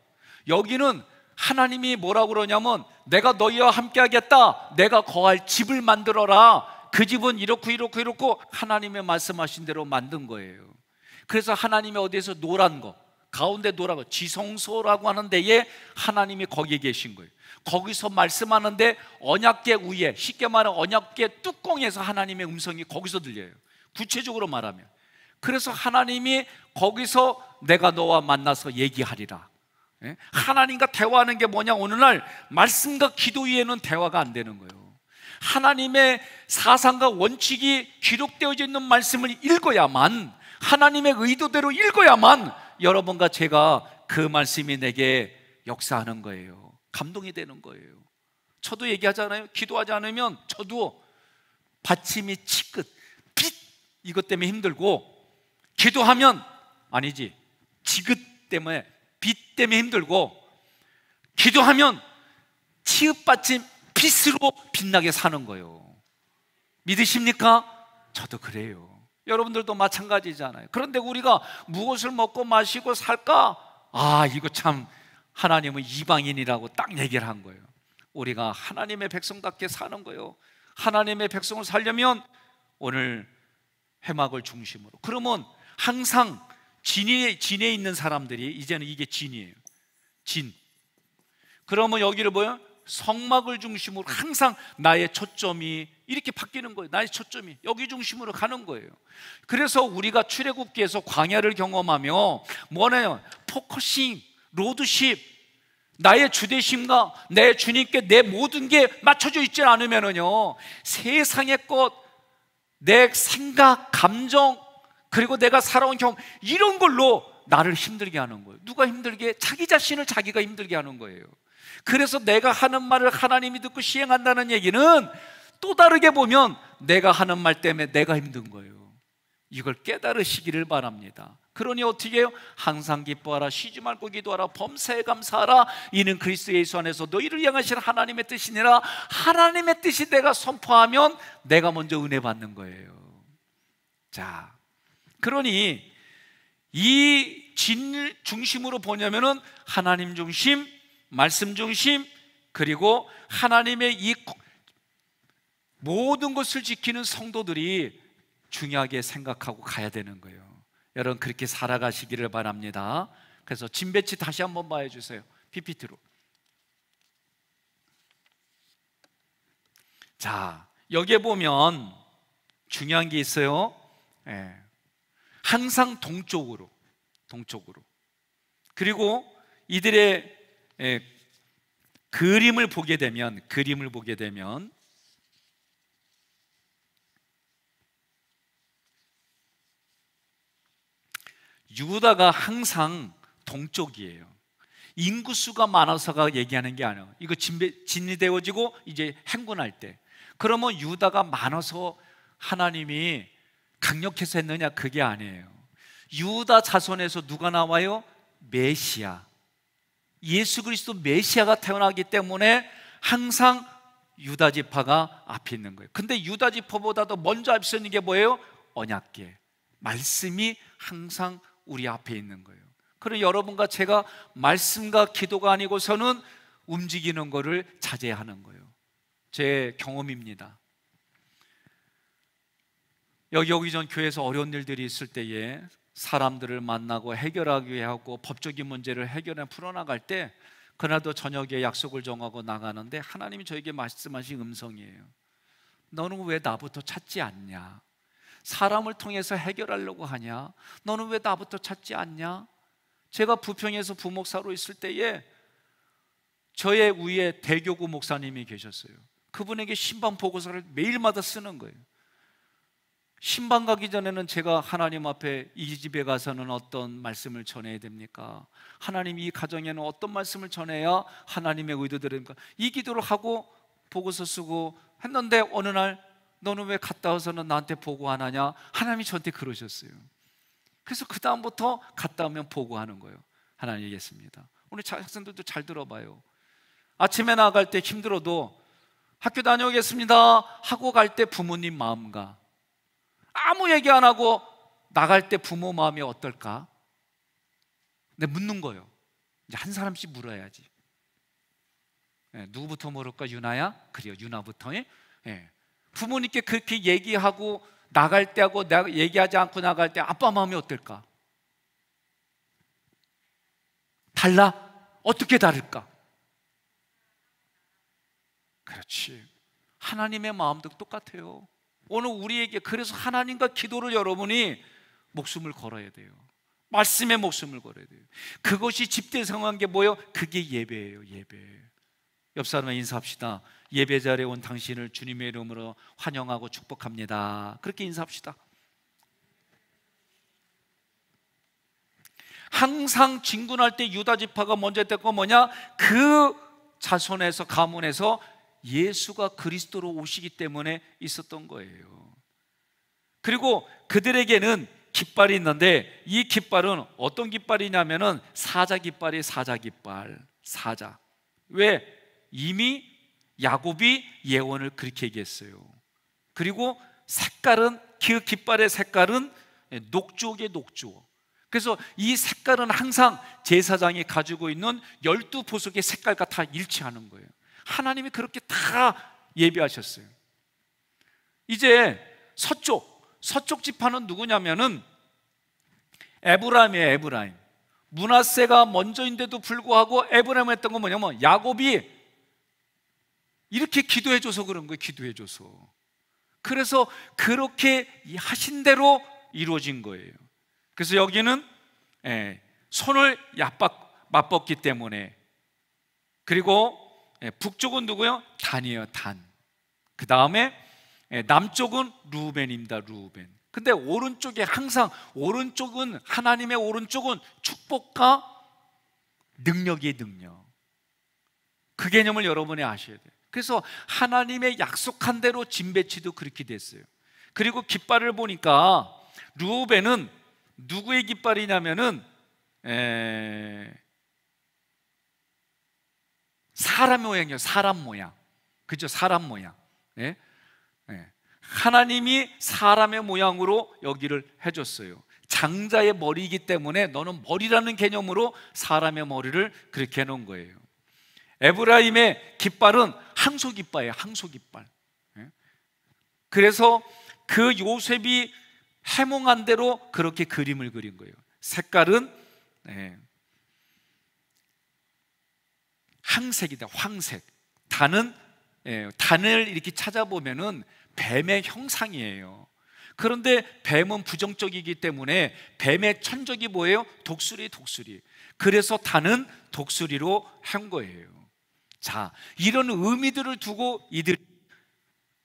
여기는 하나님이 뭐라고 그러냐면, 내가 너희와 함께 하겠다, 내가 거할 집을 만들어라. 그 집은 이렇고 하나님의 말씀하신 대로 만든 거예요. 그래서 하나님이 어디에서 노란 거, 가운데 노란 거, 지성소라고 하는 데에 하나님이 거기에 계신 거예요. 거기서 말씀하는데 언약궤 위에, 쉽게 말하면 언약궤 뚜껑에서 하나님의 음성이 거기서 들려요. 구체적으로 말하면. 그래서 하나님이 거기서 내가 너와 만나서 얘기하리라. 하나님과 대화하는 게 뭐냐? 오늘날 말씀과 기도 위에는 대화가 안 되는 거예요. 하나님의 사상과 원칙이 기록되어져 있는 말씀을 읽어야만, 하나님의 의도대로 읽어야만 여러분과 제가 그 말씀이 내게 역사하는 거예요. 감동이 되는 거예요. 저도 얘기하잖아요. 기도하지 않으면 저도 받침이 치끝, 빛, 이것 때문에 힘들고, 기도하면, 아니지, 지긋 때문에, 빛 때문에 힘들고, 기도하면 치읓받침 빛으로 빛나게 사는 거예요. 믿으십니까? 저도 그래요. 여러분들도 마찬가지잖아요. 그런데 우리가 무엇을 먹고 마시고 살까? 이거 참 하나님은 이방인이라고 딱 얘기를 한 거예요. 우리가 하나님의 백성답게 사는 거예요. 하나님의 백성을 살려면 오늘 해막을 중심으로. 그러면 항상 진에 있는 사람들이, 이제는 이게 진이에요. 진. 그러면 여기를 뭐예요? 성막을 중심으로 항상 나의 초점이 이렇게 바뀌는 거예요. 나의 초점이 여기 중심으로 가는 거예요. 그래서 우리가 출애굽기에서 광야를 경험하며 뭐냐면 포커싱, 로드십, 나의 주대심과 내 주님께 내 모든 게 맞춰져 있지 않으면요, 세상의 것, 내 생각, 감정, 그리고 내가 살아온 경험, 이런 걸로 나를 힘들게 하는 거예요. 누가 힘들게? 자기 자신을 자기가 힘들게 하는 거예요. 그래서 내가 하는 말을 하나님이 듣고 시행한다는 얘기는 또 다르게 보면 내가 하는 말 때문에 내가 힘든 거예요. 이걸 깨달으시기를 바랍니다. 그러니 어떻게 해요? 항상 기뻐하라, 쉬지 말고 기도하라, 범사에 감사하라. 이는 그리스도 예수 안에서 너희를 향하신 하나님의 뜻이니라. 하나님의 뜻이 내가 선포하면 내가 먼저 은혜 받는 거예요. 자, 그러니 이 진 중심으로 보냐면은 하나님 중심, 말씀 중심, 그리고 하나님의 이 모든 것을 지키는 성도들이 중요하게 생각하고 가야 되는 거예요. 여러분 그렇게 살아가시기를 바랍니다. 그래서 진 배치 다시 한번 봐주세요. PPT로. 자, 여기에 보면 중요한 게 있어요. 항상 동쪽으로. 그리고 이들의 그림을 보게 되면 유다가 항상 동쪽이에요. 인구수가 많아서가 얘기하는 게 아니에요. 이거 진이 되어지고 이제 행군할 때, 그러면 유다가 많아서 하나님이 강력해서 했느냐? 그게 아니에요. 유다 자손에서 누가 나와요? 메시아, 예수 그리스도 메시아가 태어나기 때문에 항상 유다 지파가 앞에 있는 거예요. 근데 유다 지파보다도 먼저 앞서 있는 게 뭐예요? 언약궤, 말씀이 항상 우리 앞에 있는 거예요. 그럼 여러분과 제가 말씀과 기도가 아니고서는 움직이는 거를 자제하는 거예요. 제 경험입니다. 여기 오기 전 교회에서 어려운 일들이 있을 때에 사람들을 만나고 해결하기 하고 법적인 문제를 해결해 풀어나갈 때, 그날도 저녁에 약속을 정하고 나가는데 하나님이 저에게 말씀하신 음성이에요. 너는 왜 나부터 찾지 않냐? 사람을 통해서 해결하려고 하냐? 너는 왜 나부터 찾지 않냐? 제가 부평에서 부목사로 있을 때에 저의 위에 대교구 목사님이 계셨어요. 그분에게 신방 보고서를 매일마다 쓰는 거예요. 신방 가기 전에는 제가 하나님 앞에 이 집에 가서는 어떤 말씀을 전해야 됩니까? 하나님 이 가정에는 어떤 말씀을 전해야 하나님의 의도대로입니까? 이 기도를 하고 보고서 쓰고 했는데 어느 날 너는 왜 갔다 와서는 나한테 보고 안 하냐? 하나님이 저한테 그러셨어요. 그래서 그 다음부터 갔다 오면 보고하는 거예요. 하나님 얘기했습니다. 오늘 학생들도 잘 들어봐요. 아침에 나갈 때 힘들어도 학교 다녀오겠습니다 하고 갈 때 부모님 마음과 아무 얘기 안 하고 나갈 때 부모 마음이 어떨까? 근데 묻는 거예요. 이제 한 사람씩 물어야지. 누구부터 물을까? 유나야? 그래요, 유나부터. 부모님께 그렇게 얘기하고 나갈 때하고 내가 얘기하지 않고 나갈 때 아빠 마음이 어떨까? 달라? 어떻게 다를까? 그렇지, 하나님의 마음도 똑같아요. 오늘 우리에게, 그래서 하나님과 기도를 여러분이 목숨을 걸어야 돼요. 말씀에 목숨을 걸어야 돼요. 그것이 집대성한 게 뭐예요? 그게 예배예요. 예배. 옆 사람과 인사합시다. 예배 자리에 온 당신을 주님의 이름으로 환영하고 축복합니다. 그렇게 인사합시다. 항상 진군할 때 유다 지파가 먼저 했던 건 뭐냐? 그 자손에서, 가문에서 예수가 그리스도로 오시기 때문에 있었던 거예요. 그리고 그들에게는 깃발이 있는데 이 깃발은 어떤 깃발이냐면은 사자 깃발이, 사자 깃발. 사자. 왜? 이미 야곱이 예언을 그렇게 얘기했어요. 그리고 색깔은, 그 깃발의 색깔은 녹주옥이에요, 녹주옥. 그래서 이 색깔은 항상 제사장이 가지고 있는 12보석의 색깔과 다 일치하는 거예요. 하나님이 그렇게 다 예비하셨어요. 이제 서쪽 지파는 누구냐면은 에브라임이에요. 에브라임. 므낫세가 먼저인데도 불구하고 에브라임을 했던 건 뭐냐면 야곱이 이렇게 기도해줘서 그런 거예요. 기도해줘서. 그래서 그렇게 하신 대로 이루어진 거예요. 그래서 여기는 손을 맞벗기 때문에. 그리고 북쪽은 누구요? 단이에요. 단. 그 다음에 남쪽은 루벤입니다. 루벤. 근데 오른쪽에 항상 오른쪽은 하나님의 오른쪽은 축복과 능력의 능력. 그 개념을 여러분이 아셔야 돼요. 그래서 하나님의 약속한 대로 짐 배치도 그렇게 됐어요. 그리고 깃발을 보니까 루벤은 누구의 깃발이냐면은 사람 모양이에요. 사람 모양. 그죠? 사람 모양. 예? 하나님이 사람의 모양으로 여기를 해줬어요. 장자의 머리이기 때문에 너는 머리라는 개념으로 사람의 머리를 그렇게 해놓은 거예요. 에브라임의 깃발은 항소 깃발이에요. 항소 깃발. 그래서 그 요셉이 해몽한 대로 그렇게 그림을 그린 거예요. 색깔은 황색이다. 황색. 단을 이렇게 찾아보면은 뱀의 형상이에요. 그런데 뱀은 부정적이기 때문에 뱀의 천적이 뭐예요? 독수리. 그래서 단은 독수리로 한 거예요. 자, 이런 의미들을 두고 이들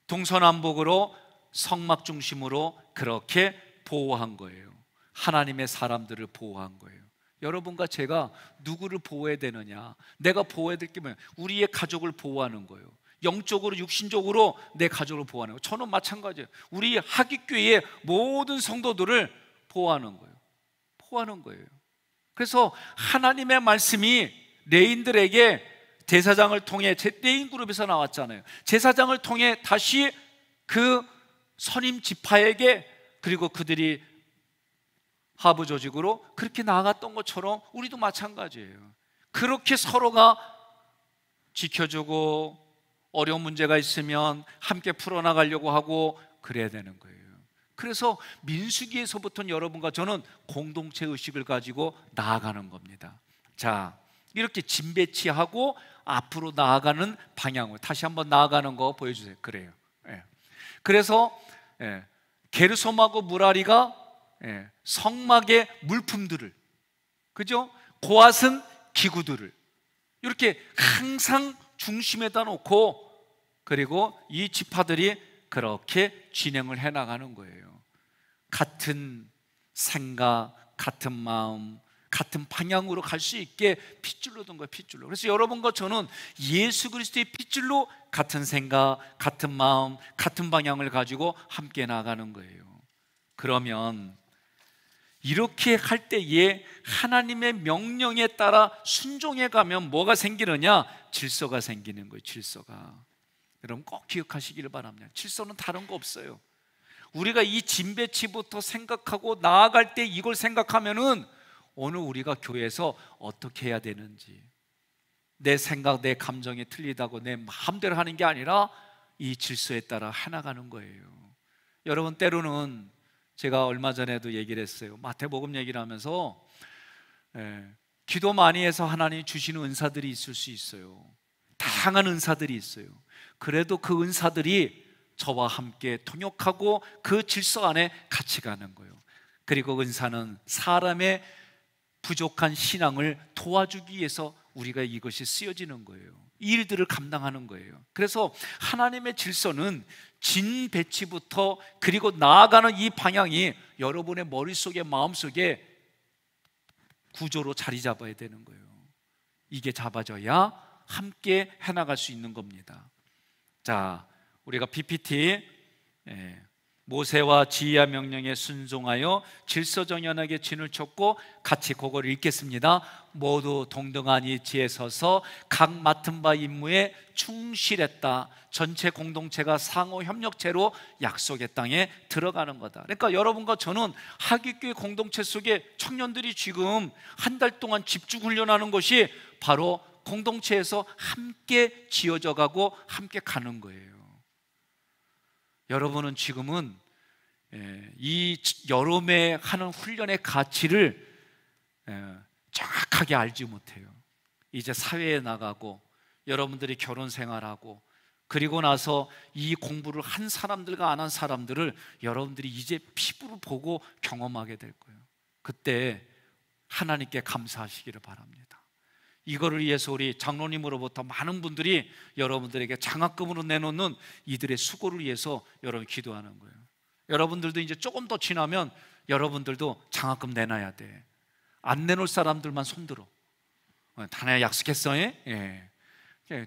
동서남북으로 성막 중심으로 그렇게 보호한 거예요. 하나님의 사람들을 보호한 거예요. 여러분과 제가 누구를 보호해야 되느냐? 내가 보호해야 될 게 뭐예요? 우리의 가족을 보호하는 거예요. 영적으로 육신적으로 내 가족을 보호하는 거예요. 저는 마찬가지예요. 우리 하깃교회의 모든 성도들을 보호하는 거예요. 그래서 하나님의 말씀이 레인들에게 제사장을 통해, 레인 그룹에서 나왔잖아요. 제사장을 통해 다시 그 선임 지파에게, 그리고 그들이 하부 조직으로 그렇게 나아갔던 것처럼 우리도 마찬가지예요. 그렇게 서로가 지켜주고 어려운 문제가 있으면 함께 풀어나가려고 하고 그래야 되는 거예요. 그래서 민수기에서부터는 여러분과 저는 공동체 의식을 가지고 나아가는 겁니다. 자, 이렇게 짐 배치하고 앞으로 나아가는 방향으로 다시 한번 나아가는 거 보여주세요. 그래요. 그래서 게르솜하고 무라리가 성막의 물품들을, 그죠? 고앗은 기구들을 이렇게 항상 중심에다 놓고, 그리고 이 지파들이 그렇게 진행을 해나가는 거예요. 같은 생각, 같은 마음, 같은 방향으로 갈 수 있게 핏줄로 둔 거예요. 핏줄로. 그래서 여러분과 저는 예수 그리스도의 핏줄로 같은 생각, 같은 마음, 같은 방향을 가지고 함께 나가는 거예요. 그러면 이렇게 할 때에 하나님의 명령에 따라 순종해 가면 뭐가 생기느냐? 질서가 생기는 거예요. 질서가. 여러분 꼭 기억하시기를 바랍니다. 질서는 다른 거 없어요. 우리가 이 짐 배치부터 생각하고 나아갈 때 이걸 생각하면은 오늘 우리가 교회에서 어떻게 해야 되는지, 내 생각, 내 감정이 틀리다고 내 마음대로 하는 게 아니라 이 질서에 따라 해나가는 거예요. 여러분, 때로는 제가 얼마 전에도 얘기를 했어요. 마태복음 얘기를 하면서 기도 많이 해서 하나님이 주시는 은사들이 있을 수 있어요. 다양한 은사들이 있어요. 그래도 그 은사들이 저와 함께 통역하고 그 질서 안에 같이 가는 거예요. 그리고 은사는 사람의 부족한 신앙을 도와주기 위해서 우리가 이것이 쓰여지는 거예요. 이 일들을 감당하는 거예요. 그래서 하나님의 질서는 진 배치부터, 그리고 나아가는 이 방향이 여러분의 머릿속에, 마음속에 구조로 자리 잡아야 되는 거예요. 이게 잡아져야 함께 해나갈 수 있는 겁니다. 자, 우리가 PPT 모세와 지휘와 명령에 순종하여 질서정연하게 진을 쳤고, 같이 그걸 읽겠습니다. 모두 동등한 이치에 서서 각 맡은 바 임무에 충실했다. 전체 공동체가 상호 협력체로 약속의 땅에 들어가는 거다. 그러니까 여러분과 저는 하깃교회 공동체 속에 청년들이 지금 한 달 동안 집중 훈련하는 것이 바로 공동체에서 함께 지어져 가고 함께 가는 거예요. 여러분은 지금은 이 여름에 하는 훈련의 가치를 정확하게 알지 못해요. 이제 사회에 나가고 여러분들이 결혼 생활하고 그리고 나서 이 공부를 한 사람들과 안 한 사람들을 여러분들이 이제 피부로 보고 경험하게 될 거예요. 그때 하나님께 감사하시기를 바랍니다. 이거를 위해서 우리 장로님으로부터 많은 분들이 여러분들에게 장학금으로 내놓는 이들의 수고를 위해서 여러분 기도하는 거예요. 여러분들도 이제 조금 더 지나면 여러분들도 장학금 내놔야 돼. 안 내놓을 사람들만 손들어. 다나야 약속했어? 예.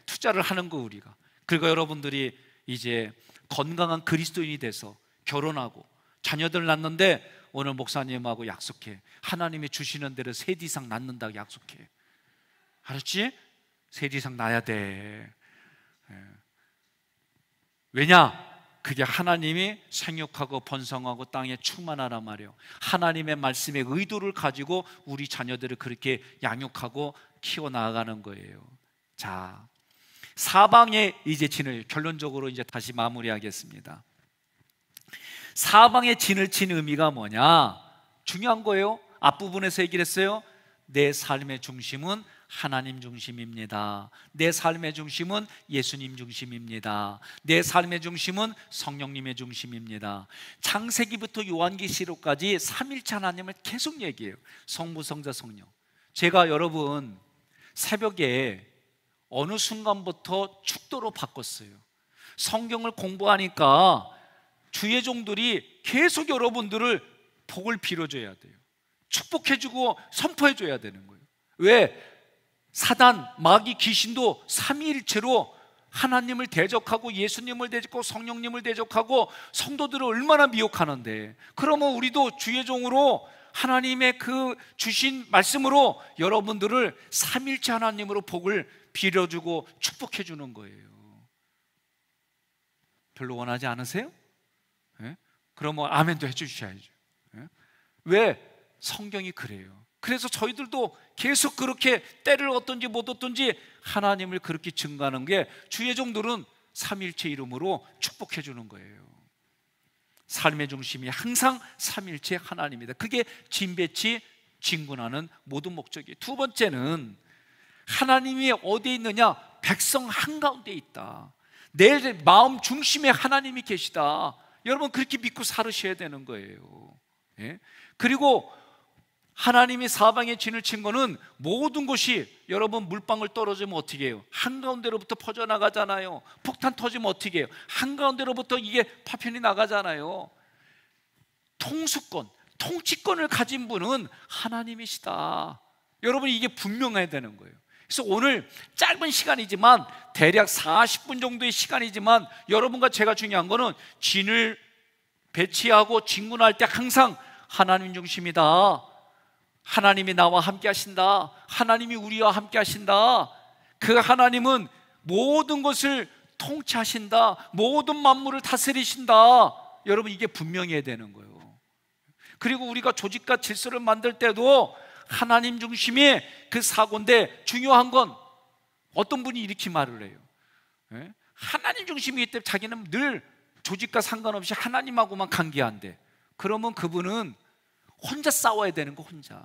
투자를 하는 거 우리가. 그리고 여러분들이 이제 건강한 그리스도인이 돼서 결혼하고 자녀들 낳는데 오늘 목사님하고 약속해. 하나님이 주시는 대로 셋 이상 낳는다고 약속해. 알았지? 셋 이상 낳아야 돼. 왜냐? 그게 하나님이 생육하고 번성하고 땅에 충만하란 말이에요. 하나님의 말씀의 의도를 가지고 우리 자녀들을 그렇게 양육하고 키워나가는 거예요. 자, 사방에 이제 진을, 결론적으로 이제 다시 마무리하겠습니다. 사방에 진을 친 의미가 뭐냐? 중요한 거예요. 앞부분에서 얘기를 했어요. 내 삶의 중심은 하나님 중심입니다. 내 삶의 중심은 예수님 중심입니다. 내 삶의 중심은 성령님의 중심입니다. 창세기부터 요한계시록까지 삼일체 하나님을 계속 얘기해요. 성부, 성자, 성령. 제가 여러분 새벽에 어느 순간부터 축도로 바꿨어요. 성경을 공부하니까 주의 종들이 계속 여러분들을 복을 빌어줘야 돼요. 축복해주고 선포해줘야 되는 거예요. 왜? 사단, 마귀, 귀신도 삼위일체로 하나님을 대적하고 예수님을 대적하고 성령님을 대적하고 성도들을 얼마나 미혹하는데, 그러면 우리도 주의 종으로 하나님의 그 주신 말씀으로 여러분들을 삼일체 하나님으로 복을 빌어주고 축복해주는 거예요. 별로 원하지 않으세요? 예? 그러면 아멘도 해주셔야죠. 예? 왜? 성경이 그래요. 그래서 저희들도 계속 그렇게 때를 얻든지 못 얻든지 하나님을 그렇게 증거하는 게, 주의 종들은 삼일체 이름으로 축복해 주는 거예요. 삶의 중심이 항상 삼일체 하나님이다. 그게 진배치 진군하는 모든 목적이에요. 두 번째는 하나님이 어디에 있느냐? 백성 한가운데 있다. 내 마음 중심에 하나님이 계시다. 여러분 그렇게 믿고 살으셔야 되는 거예요. 예? 그리고 하나님이 사방에 진을 친 거는 모든 것이, 여러분 물방울 떨어지면 어떻게 해요? 한가운데로부터 퍼져나가잖아요. 폭탄 터지면 어떻게 해요? 한가운데로부터 이게 파편이 나가잖아요. 통수권, 통치권을 가진 분은 하나님이시다. 여러분 이게 분명해야 되는 거예요. 그래서 오늘 짧은 시간이지만, 대략 40분 정도의 시간이지만, 여러분과 제가 중요한 거는 진을 배치하고 진군할 때 항상 하나님 중심이다. 하나님이 나와 함께 하신다. 하나님이 우리와 함께 하신다. 그 하나님은 모든 것을 통치하신다. 모든 만물을 다스리신다. 여러분 이게 분명해야 되는 거예요. 그리고 우리가 조직과 질서를 만들 때도 하나님 중심이 그 사고인데, 중요한 건 어떤 분이 이렇게 말을 해요. 예? 하나님 중심이기 때문에 자기는 늘 조직과 상관없이 하나님하고만 관계한대. 그러면 그분은 혼자 싸워야 되는 거, 혼자.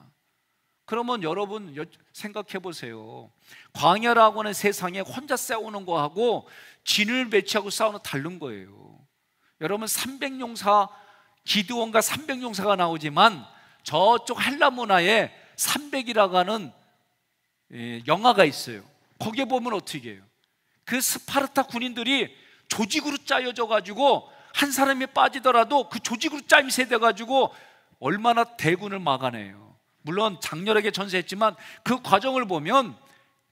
그러면 여러분 생각해 보세요. 광야라고 하는 세상에 혼자 싸우는 거하고 진을 배치하고 싸우는 다른 거예요. 여러분 300용사, 기드온과 300용사가 나오지만 저쪽 헬라 문화에 300이라고 하는 영화가 있어요. 거기에 보면 어떻게 해요? 그 스파르타 군인들이 조직으로 짜여져 가지고 한 사람이 빠지더라도 그 조직으로 짜임새 돼 가지고 얼마나 대군을 막아내요. 물론 장렬하게 전세했지만 그 과정을 보면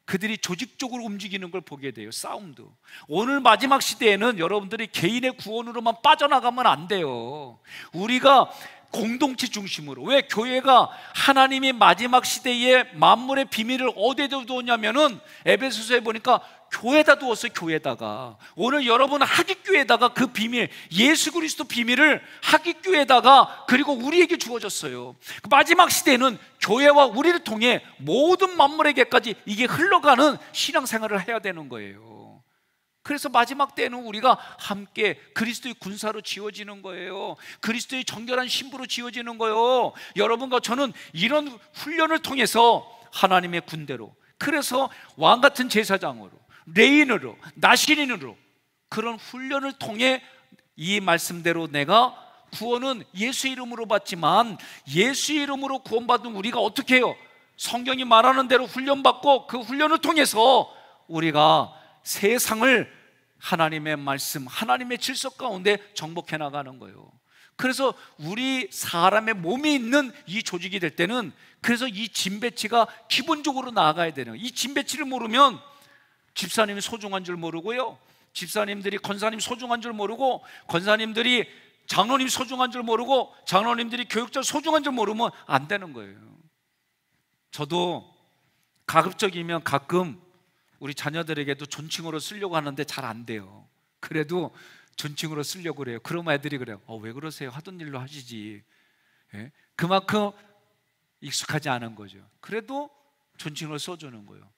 그들이 조직적으로 움직이는 걸 보게 돼요. 싸움도. 오늘 마지막 시대에는 여러분들이 개인의 구원으로만 빠져나가면 안 돼요. 우리가 공동체 중심으로. 왜? 교회가 하나님이 마지막 시대에 만물의 비밀을 어디에 두었냐면은 에베소서에 보니까 교회에다 두었어요. 교회에다가. 오늘 여러분 하깃교회에다가 그 비밀, 예수 그리스도 비밀을 하깃교회에다가, 그리고 우리에게 주어졌어요. 마지막 시대에는 교회와 우리를 통해 모든 만물에게까지 이게 흘러가는 신앙생활을 해야 되는 거예요. 그래서 마지막 때는 우리가 함께 그리스도의 군사로 지어지는 거예요. 그리스도의 정결한 신부로 지어지는 거예요. 여러분과 저는 이런 훈련을 통해서 하나님의 군대로, 그래서 왕같은 제사장으로, 레인으로, 나시린으로, 그런 훈련을 통해 이 말씀대로 내가 구원은 예수 이름으로 받지만, 예수 이름으로 구원받은 우리가 어떻게 해요? 성경이 말하는 대로 훈련받고 그 훈련을 통해서 우리가 세상을 하나님의 말씀, 하나님의 질서 가운데 정복해 나가는 거예요. 그래서 우리 사람의 몸에 있는 이 조직이 될 때는, 그래서 이 진배치가 기본적으로 나아가야 되는 거예요. 이 진배치를 모르면 집사님이 소중한 줄 모르고요, 집사님들이 권사님 소중한 줄 모르고, 권사님들이 장로님 소중한 줄 모르고, 장로님들이 교육자 소중한 줄 모르면 안 되는 거예요. 저도 가급적이면 가끔 우리 자녀들에게도 존칭어로 쓰려고 하는데 잘 안 돼요. 그래도 존칭으로 쓰려고 그래요. 그러면 애들이 그래요. 왜 그러세요? 하던 일로 하시지. 예? 그만큼 익숙하지 않은 거죠. 그래도 존칭으로 써주는 거예요.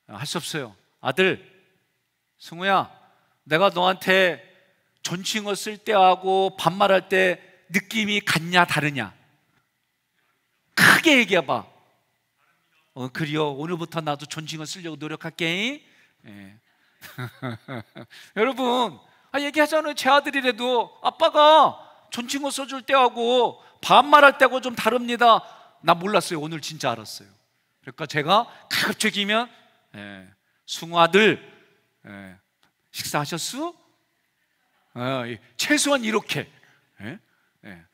할 수 없어요. 아들, 승우야, 내가 너한테 존칭어 쓸 때하고 반말할 때 느낌이 같냐 다르냐? 크게 얘기해봐. 그래요. 오늘부터 나도 존칭어 쓰려고 노력할게. 예. 여러분, 얘기하잖아요. 제 아들이라도 아빠가 존칭어 써줄 때하고 반말할 때하고 좀 다릅니다. 나 몰랐어요. 오늘 진짜 알았어요. 그러니까 제가 가급적이면 승우 아들, 식사하셨어? 최소한 이렇게.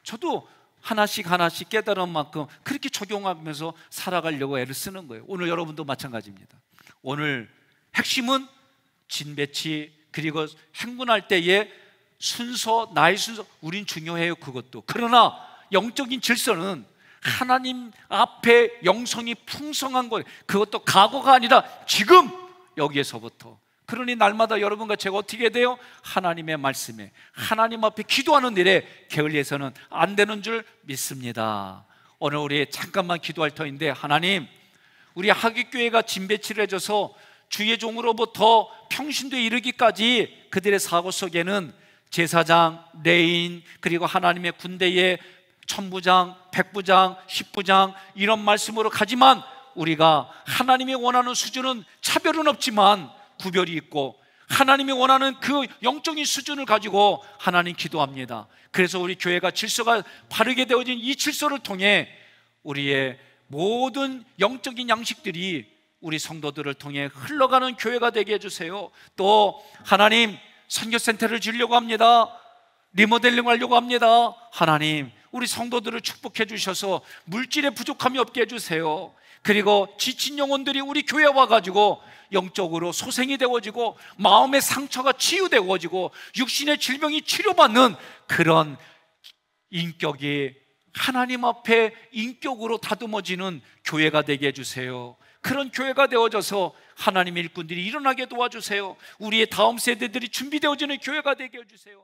저도 하나씩 깨달은 만큼 그렇게 적용하면서 살아가려고 애를 쓰는 거예요. 오늘 여러분도 마찬가지입니다. 오늘 핵심은 진배치, 그리고 행군할 때의 순서, 나의 순서, 우린 중요해요. 그것도. 그러나 영적인 질서는 하나님 앞에 영성이 풍성한 거예요. 그것도 과거가 아니라 지금, 여기에서부터. 그러니 날마다 여러분과 제가 어떻게 돼요? 하나님의 말씀에, 하나님 앞에 기도하는 일에 게을리해서는 안 되는 줄 믿습니다. 오늘 우리 잠깐만 기도할 터인데, 하나님, 우리 하객교회가 진배치를 해줘서 주의 종으로부터 평신도에 이르기까지 그들의 사고 속에는 제사장, 레인, 그리고 하나님의 군대의 천부장, 백부장, 십부장, 이런 말씀으로 가지만, 우리가 하나님이 원하는 수준은 차별은 없지만 구별이 있고, 하나님이 원하는 그 영적인 수준을 가지고 하나님 기도합니다. 그래서 우리 교회가 질서가 바르게 되어진 이 질서를 통해 우리의 모든 영적인 양식들이 우리 성도들을 통해 흘러가는 교회가 되게 해주세요. 또 하나님, 선교센터를 지으려고 합니다. 리모델링 하려고 합니다. 하나님, 우리 성도들을 축복해 주셔서 물질의 부족함이 없게 해주세요. 그리고 지친 영혼들이 우리 교회에 와가지고 영적으로 소생이 되어지고, 마음의 상처가 치유되어지고, 육신의 질병이 치료받는 그런 인격이 하나님 앞에 인격으로 다듬어지는 교회가 되게 해주세요. 그런 교회가 되어져서 하나님의 일꾼들이 일어나게 도와주세요. 우리의 다음 세대들이 준비되어지는 교회가 되게 해주세요.